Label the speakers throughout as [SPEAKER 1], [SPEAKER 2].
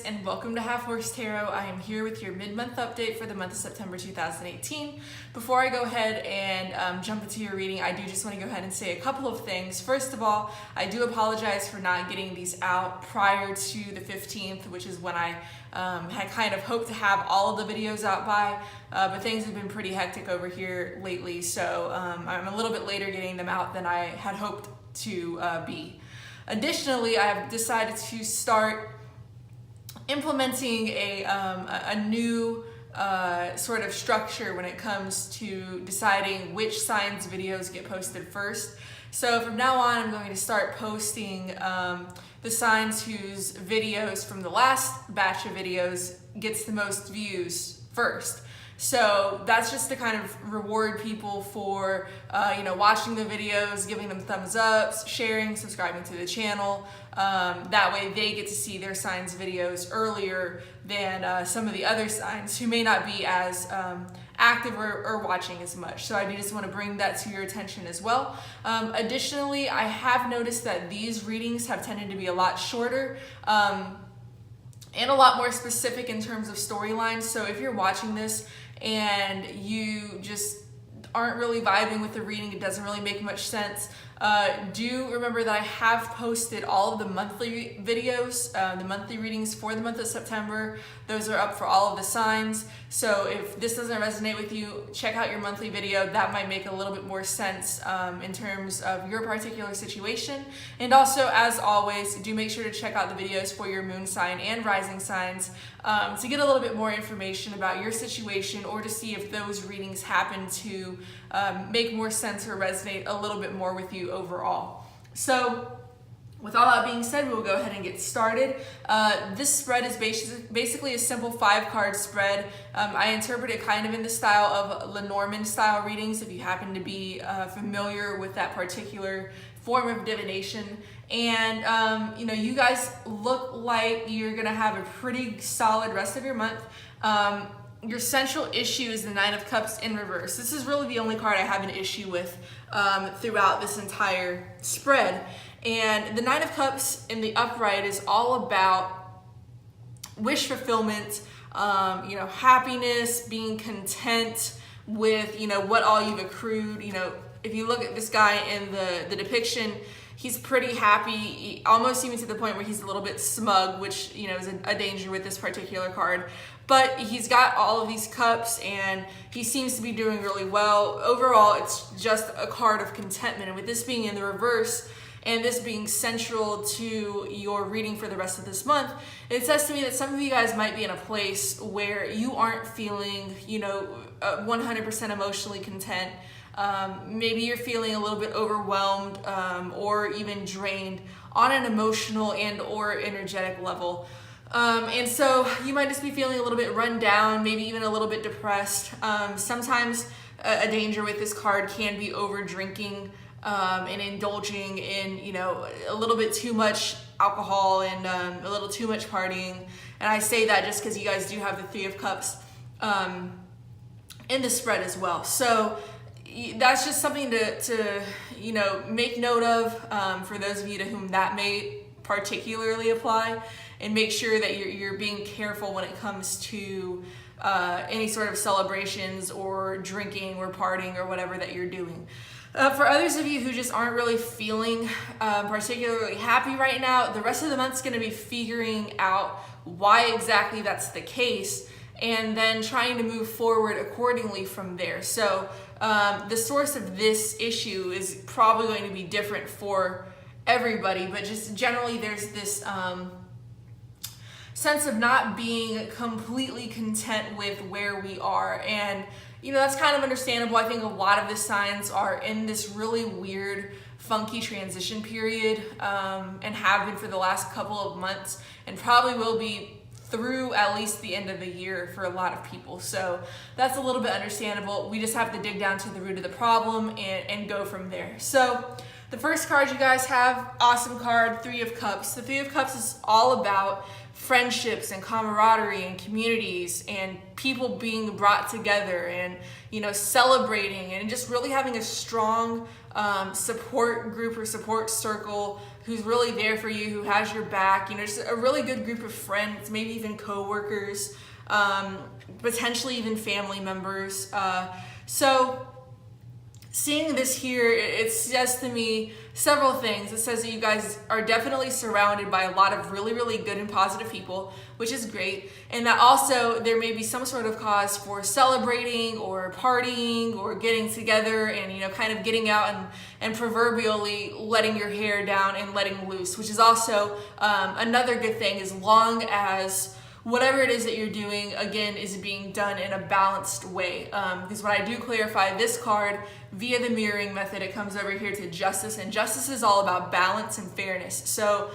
[SPEAKER 1] and welcome to Half Horse Tarot. I am here with your mid-month update for the month of September 2018. Before I go ahead and jump into your reading, I do just want to go ahead and say a couple of things. First of all, I do apologize for not getting these out prior to the 15th, which is when I had kind of hoped to have all of the videos out by, but things have been pretty hectic over here lately, so I'm a little bit later getting them out than I had hoped to be. Additionally, I have decided to start implementing a new sort of structure when it comes to deciding which signs videos get posted first. So from now on, I'm going to start posting the signs whose videos from the last batch of videos gets the most views first. So that's just to kind of reward people for, watching the videos, giving them thumbs ups, sharing, subscribing to the channel. That way they get to see their signs videos earlier than some of the other signs who may not be as active or watching as much. So I do just want to bring that to your attention as well. Additionally, I have noticed that these readings have tended to be a lot shorter. And a lot more specific in terms of storylines. So if you're watching this and you just aren't really vibing with the reading, it doesn't really make much sense, do remember that I have posted all of the monthly videos, the monthly readings for the month of September. Those are up for all of the signs. So if this doesn't resonate with you, check out your monthly video. That might make a little bit more sense in terms of your particular situation. And also, as always, do make sure to check out the videos for your moon sign and rising signs to get a little bit more information about your situation, or to see if those readings happen to make more sense or resonate a little bit more with you overall. So with all that being said, we will go ahead and get started. This spread is basically a simple 5-card spread. I interpret it kind of in the style of Lenormand style readings, if you happen to be familiar with that particular form of divination. And you guys look like you're gonna have a pretty solid rest of your month. Your central issue is the 9 of Cups in reverse. This is really the only card I have an issue with throughout this entire spread. And the 9 of Cups in the upright is all about wish fulfillment, happiness, being content with, what all you've accrued. If you look at this guy in the depiction, he's pretty happy, almost even to the point where he's a little bit smug, which, is a danger with this particular card. But he's got all of these cups and he seems to be doing really well. Overall, it's just a card of contentment. And with this being in the reverse, and this being central to your reading for the rest of this month, it says to me that some of you guys might be in a place where you aren't feeling, 100% emotionally content. Maybe you're feeling a little bit overwhelmed or even drained on an emotional and or energetic level. And so you might just be feeling a little bit run down, maybe even a little bit depressed. Sometimes a danger with this card can be over drinking and indulging in, a little bit too much alcohol and a little too much partying. And I say that just because you guys do have the 3 of Cups in the spread as well. So that's just something to make note of for those of you to whom that may particularly apply, and make sure that you're being careful when it comes to any sort of celebrations or drinking or partying or whatever that you're doing. For others of you who just aren't really feeling particularly happy right now, the rest of the month's going to be figuring out why exactly that's the case, and then trying to move forward accordingly from there. So the source of this issue is probably going to be different for everybody, but just generally there's this sense of not being completely content with where we are. And that's kind of understandable. I think a lot of the signs are in this really weird, funky transition period, and have been for the last couple of months, and probably will be through at least the end of the year for a lot of people. So that's a little bit understandable. We just have to dig down to the root of the problem and go from there. So the first card you guys have, awesome card, 3 of Cups. The 3 of Cups is all about friendships and camaraderie and communities and people being brought together and, you know, celebrating and just really having a strong support group or support circle who's really there for you, who has your back, you know, just a really good group of friends, maybe even coworkers, potentially even family members. So seeing this here, it says to me several things. It says that you guys are definitely surrounded by a lot of really, really good and positive people, which is great. And that also there may be some sort of cause for celebrating or partying or getting together and, you know, kind of getting out and proverbially letting your hair down and letting loose, which is also another good thing, as long as whatever it is that you're doing, again, is being done in a balanced way. Because when I do clarify this card via the mirroring method, it comes over here to justice, and justice is all about balance and fairness. So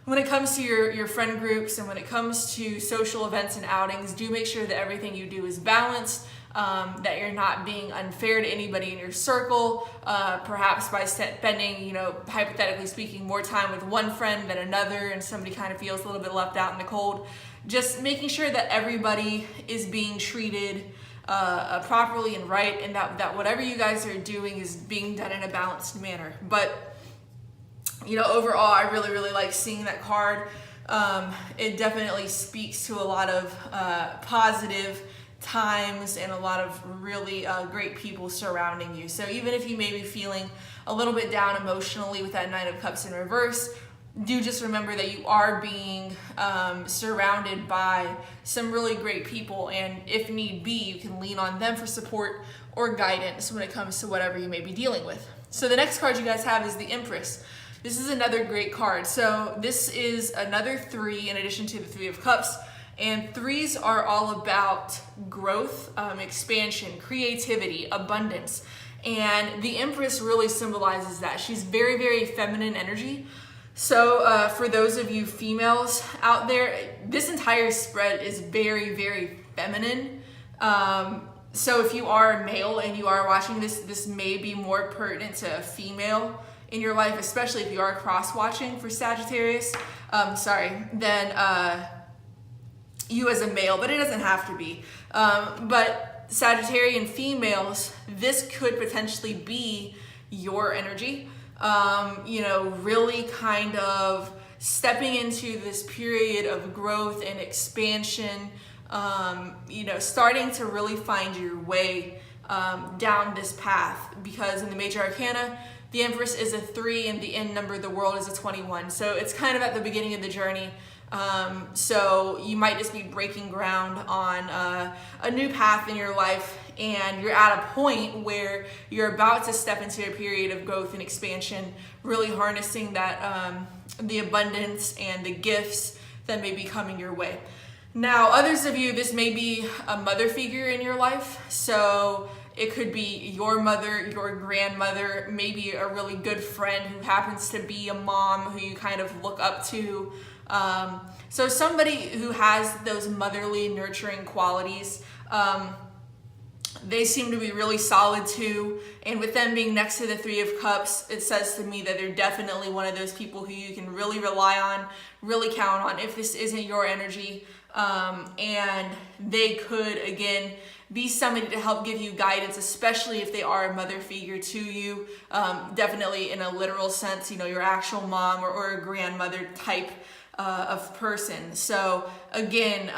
[SPEAKER 1] when it comes to your friend groups and when it comes to social events and outings, do make sure that everything you do is balanced, that you're not being unfair to anybody in your circle, perhaps by spending, you know, hypothetically speaking, more time with one friend than another and somebody kind of feels a little bit left out in the cold. Just making sure that everybody is being treated properly and right, and that whatever you guys are doing is being done in a balanced manner. But, you know, overall, I really, really like seeing that card. It definitely speaks to a lot of positive times and a lot of really great people surrounding you. So even if you may be feeling a little bit down emotionally with that Nine of Cups in reverse, do just remember that you are being surrounded by some really great people, and if need be, you can lean on them for support or guidance when it comes to whatever you may be dealing with. So the next card you guys have is the Empress. This is another great card. So this is another 3 in addition to the 3 of Cups, and 3s are all about growth, expansion, creativity, abundance, and the Empress really symbolizes that. She's very, very feminine energy. So for those of you females out there, this entire spread is very, very feminine. So if you are a male and you are watching this, this may be more pertinent to a female in your life, especially if you are cross-watching for Sagittarius, than you as a male, but it doesn't have to be. But Sagittarian females, this could potentially be your energy. You know, really kind of stepping into this period of growth and expansion, you know, starting to really find your way down this path, because in the major arcana, the Empress is a 3 and the end number of the world is a 21. So it's kind of at the beginning of the journey. So you might just be breaking ground on a new path in your life, and you're at a point where you're about to step into a period of growth and expansion, really harnessing that the abundance and the gifts that may be coming your way. Now, others of you, this may be a mother figure in your life. So it could be your mother, your grandmother, maybe a really good friend who happens to be a mom who you kind of look up to. So somebody who has those motherly, nurturing qualities, they seem to be really solid too. And with them being next to the 3 of Cups, it says to me that they're definitely one of those people who you can really rely on, really count on if this isn't your energy. And they could, again, be somebody to help give you guidance, especially if they are a mother figure to you. Definitely in a literal sense, you know, your actual mom or a grandmother type of person. So again,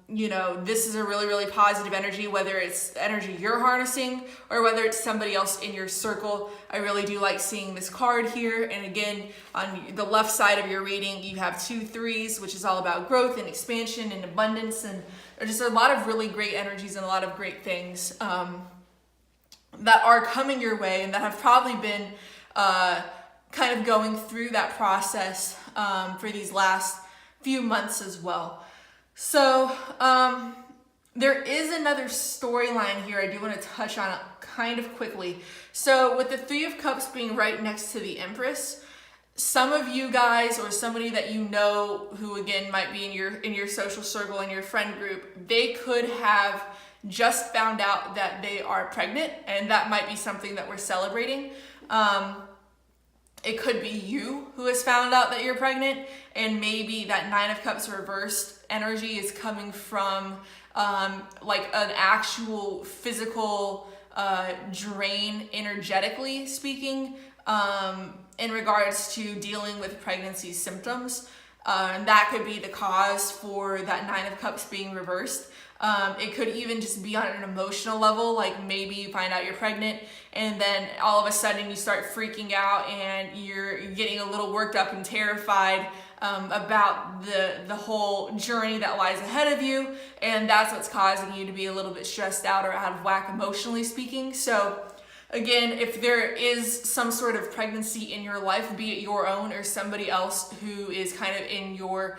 [SPEAKER 1] you know, this is a really, really positive energy, whether it's the energy you're harnessing or whether it's somebody else in your circle. I really do like seeing this card here. And again, on the left side of your reading, you have 2 3s, which is all about growth and expansion and abundance. And there's just a lot of really great energies and a lot of great things that are coming your way and that have probably been kind of going through that process for these last few months as well. So there is another storyline here I do want to touch on kind of quickly. So with the 3 of Cups being right next to the Empress, some of you guys or somebody that you know who again might be in your social circle, in your friend group, they could have just found out that they are pregnant, and that might be something that we're celebrating. it could be you who has found out that you're pregnant, and maybe that Nine of Cups reversed energy is coming from like an actual physical drain, energetically speaking, in regards to dealing with pregnancy symptoms. That could be the cause for that Nine of Cups being reversed. It could even just be on an emotional level, like maybe you find out you're pregnant and then all of a sudden you start freaking out and you're getting a little worked up and terrified about the whole journey that lies ahead of you, and that's what's causing you to be a little bit stressed out or out of whack emotionally speaking. So again, if there is some sort of pregnancy in your life, be it your own or somebody else who is kind of in your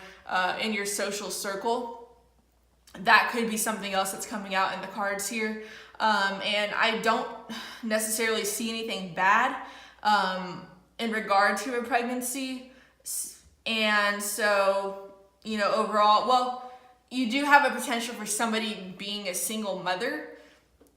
[SPEAKER 1] social circle, that could be something else that's coming out in the cards here. And I don't necessarily see anything bad in regard to a pregnancy. And so, you know, overall, well, you do have a potential for somebody being a single mother.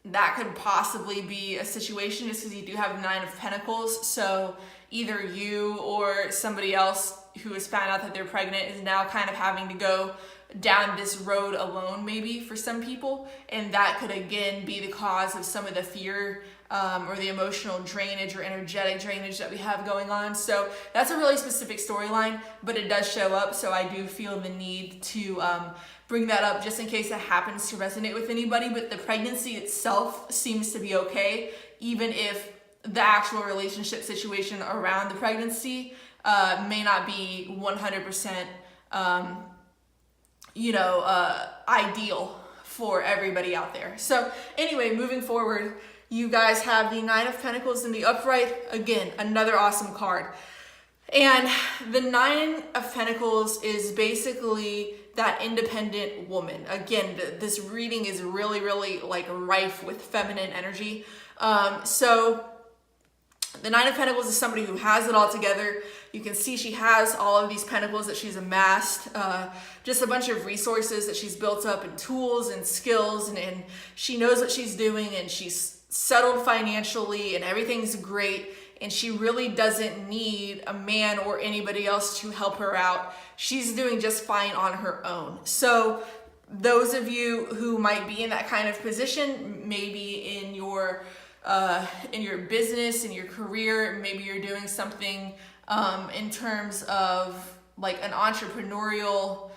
[SPEAKER 1] That could possibly be a situation just because you do have Nine of Pentacles. So either you or somebody else who has found out that they're pregnant is now kind of having to go down this road alone, maybe for some people, and that could again be the cause of some of the fear or the emotional drainage or energetic drainage that we have going on. So that's a really specific storyline, but it does show up, so I do feel the need to bring that up just in case it happens to resonate with anybody. But the pregnancy itself seems to be okay, even if the actual relationship situation around the pregnancy may not be 100% ideal for everybody out there. So anyway, moving forward, you guys have the Nine of Pentacles in the upright. Again, another awesome card. And the Nine of Pentacles is basically that independent woman. Again, this reading is really, really like rife with feminine energy. So the Nine of Pentacles is somebody who has it all together. You can see she has all of these pentacles that she's amassed, just a bunch of resources that she's built up and tools and skills, and she knows what she's doing, and she's settled financially and everything's great, and she really doesn't need a man or anybody else to help her out. She's doing just fine on her own. So those of you who might be in that kind of position, maybe in your business, in your career, maybe you're doing something in terms of like an entrepreneurial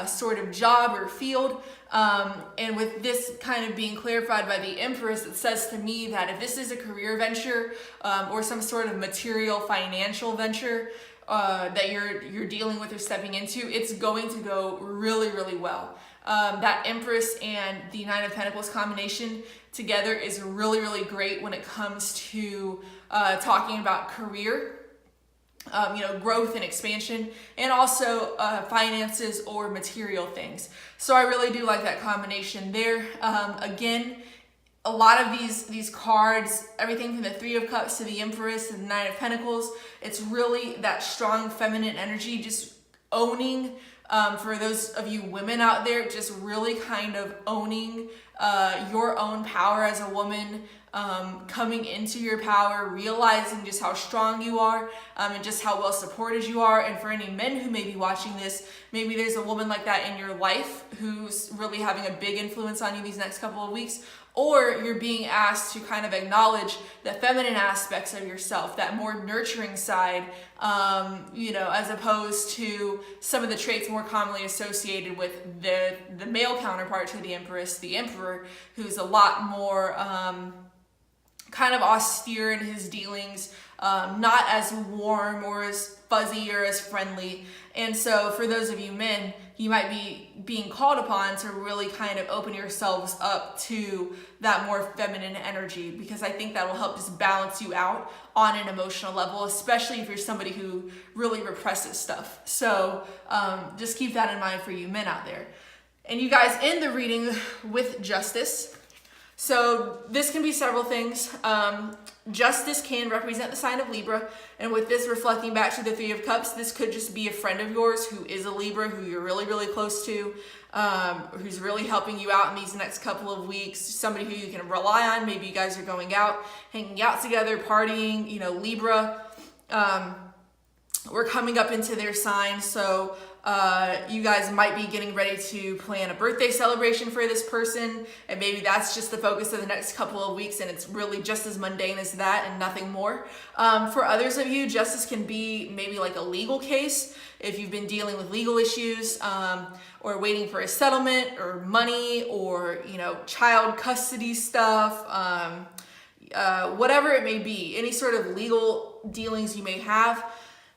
[SPEAKER 1] sort of job or field. And with this kind of being clarified by the Empress, it says to me that if this is a career venture or some sort of material financial venture that you're dealing with or stepping into, it's going to go really, really well. That Empress and the Nine of Pentacles combination together is really, really great when it comes to talking about career, growth and expansion, and also finances or material things. So I really do like that combination there. Again, a lot of these cards, everything from the Three of Cups to the Empress and the Nine of Pentacles, it's really that strong feminine energy, just owning, for those of you women out there, just really kind of owning your own power as a woman, coming into your power, realizing just how strong you are, and just how well supported you are. And for any men who may be watching this, maybe there's a woman like that in your life who's really having a big influence on you these next couple of weeks, or you're being asked to kind of acknowledge the feminine aspects of yourself, that more nurturing side, as opposed to some of the traits more commonly associated with the male counterpart to the Empress, the Emperor, who's a lot more kind of austere in his dealings, not as warm or as fuzzy or as friendly. And so for those of you men, you might be being called upon to really kind of open yourselves up to that more feminine energy, because I think that will help just balance you out on an emotional level, especially if you're somebody who really represses stuff. So just keep that in mind for you men out there. And you guys end the reading with Justice. So this can be several things. Justice can represent the sign of Libra, and with this reflecting back to the Three of Cups, this could just be a friend of yours who is a Libra, who you're really, really close to, who's really helping you out in these next couple of weeks, somebody who you can rely on. Maybe you guys are going out, hanging out together, partying, Libra. we're coming up into their sign, so you guys might be getting ready to plan a birthday celebration for this person, and maybe that's just the focus of the next couple of weeks, and it's really just as mundane as that and nothing more. For others of you, justice can be maybe like a legal case if you've been dealing with legal issues, or waiting for a settlement or money, or child custody stuff, whatever it may be, any sort of legal dealings you may have.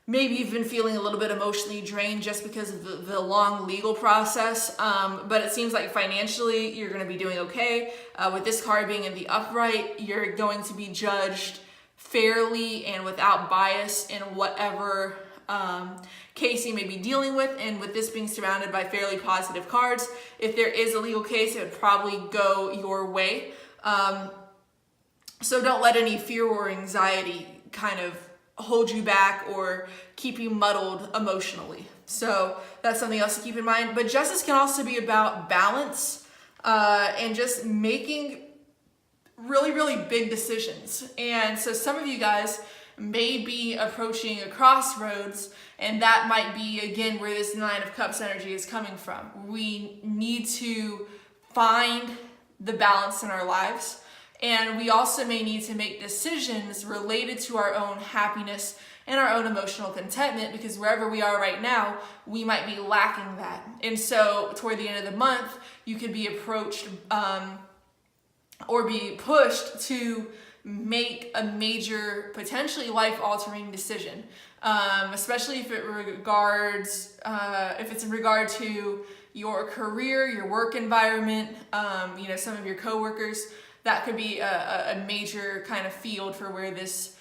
[SPEAKER 1] Maybe you've been feeling a little bit emotionally drained just because of the long legal process, but it seems like financially you're going to be doing okay. With this card being in the upright, you're going to be judged fairly and without bias in whatever case you may be dealing with. And with this being surrounded by fairly positive cards, if there is a legal case, it would probably go your way. So don't let any fear or anxiety kind of hold you back or keep you muddled emotionally. So that's something else to keep in mind. But justice can also be about balance and just making really, really big decisions. And so some of you guys may be approaching a crossroads, and that might be, again, where this Nine of Cups energy is coming from. We need to find the balance in our lives. And we also may need to make decisions related to our own happiness and our own emotional contentment, because wherever we are right now, we might be lacking that. And so toward the end of the month, you could be approached or be pushed to make a major, potentially life-altering decision, especially if if it's in regard to your career, your work environment, some of your coworkers. That could be a major kind of field for where this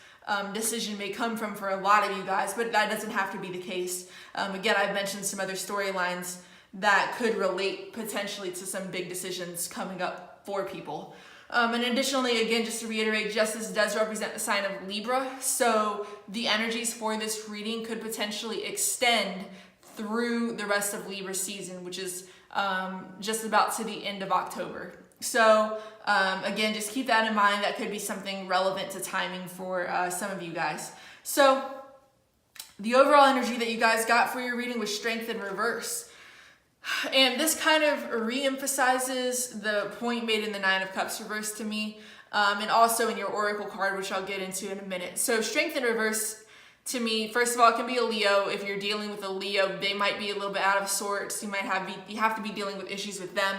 [SPEAKER 1] decision may come from for a lot of you guys, but that doesn't have to be the case. Again, I've mentioned some other storylines that could relate potentially to some big decisions coming up for people. And additionally, again, just to reiterate, justice does represent the sign of Libra, so the energies for this reading could potentially extend through the rest of Libra season, which is just about to the end of October. So again, just keep that in mind. That could be something relevant to timing for some of you guys. So the overall energy that you guys got for your reading was strength in reverse. And this kind of re-emphasizes the point made in the Nine of Cups reverse to me, and also in your Oracle card, which I'll get into in a minute. So strength in reverse to me, first of all, it can be a Leo. If you're dealing with a Leo, they might be a little bit out of sorts. You have to be dealing with issues with them.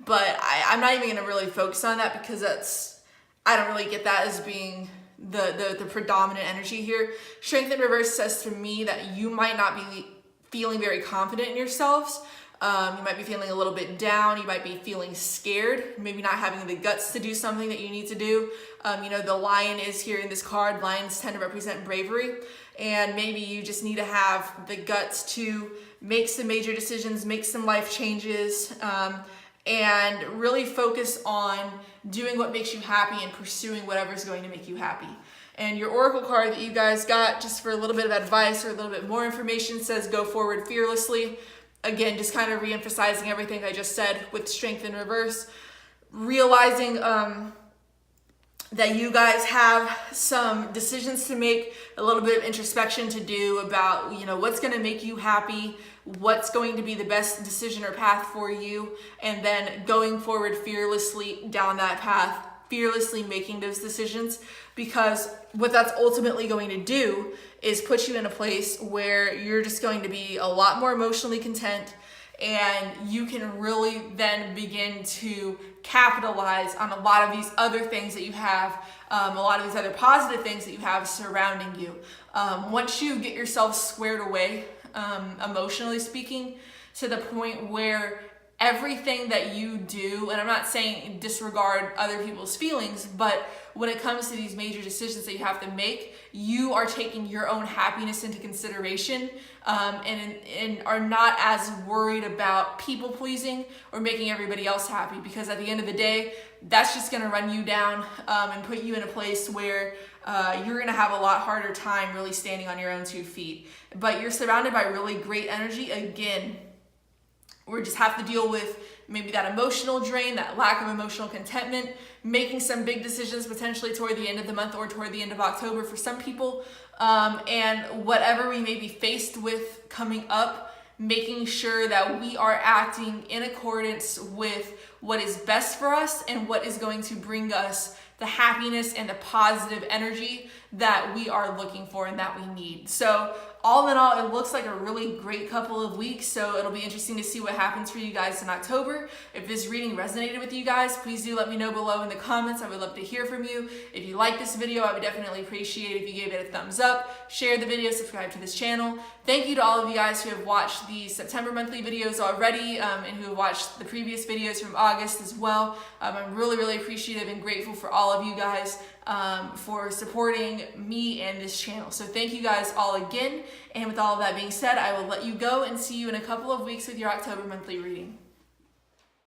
[SPEAKER 1] But I'm not even going to really focus on that, because I don't really get that as being the predominant energy here. Strength in reverse says to me that you might not be feeling very confident in yourselves. You might be feeling a little bit down. You might be feeling scared, maybe not having the guts to do something that you need to do. The lion is here in this card. Lions tend to represent bravery, and maybe you just need to have the guts to make some major decisions, make some life changes, and really focus on doing what makes you happy and pursuing whatever's going to make you happy. And your Oracle card that you guys got, just for a little bit of advice or a little bit more information, says go forward fearlessly. Again, just kind of re-emphasizing everything I just said with strength in reverse. Realizing that you guys have some decisions to make, a little bit of introspection to do about, what's going to make you happy, what's going to be the best decision or path for you, and then going forward fearlessly down that path, fearlessly making those decisions, because what that's ultimately going to do is put you in a place where you're just going to be a lot more emotionally content, and you can really then begin to capitalize on a lot of these other things that you have, a lot of these other positive things that you have surrounding you. Once you get yourself squared away, emotionally speaking, to the point where everything that you do, and I'm not saying disregard other people's feelings, but when it comes to these major decisions that you have to make, you are taking your own happiness into consideration, and are not as worried about people pleasing or making everybody else happy, because at the end of the day, that's just going to run you down and put you in a place where you're going to have a lot harder time really standing on your own 2 feet. But you're surrounded by really great energy. Again, we just have to deal with maybe that emotional drain, that lack of emotional contentment, making some big decisions potentially toward the end of the month or toward the end of October for some people, and whatever we may be faced with coming up, making sure that we are acting in accordance with what is best for us and what is going to bring us the happiness and the positive energy that we are looking for and that we need. So all in all, it looks like a really great couple of weeks. So it'll be interesting to see what happens for you guys in October. If this reading resonated with you guys, please do let me know below in the comments. I would love to hear from you. If you like this video, I would definitely appreciate it if you gave it a thumbs up, share the video, subscribe to this channel. Thank you to all of you guys who have watched the September monthly videos already, and who have watched the previous videos from August as well. I'm really, really appreciative and grateful for all of you guys for supporting me and this channel. So thank you guys all again. And with all of that being said, I will let you go and see you in a couple of weeks with your October monthly reading.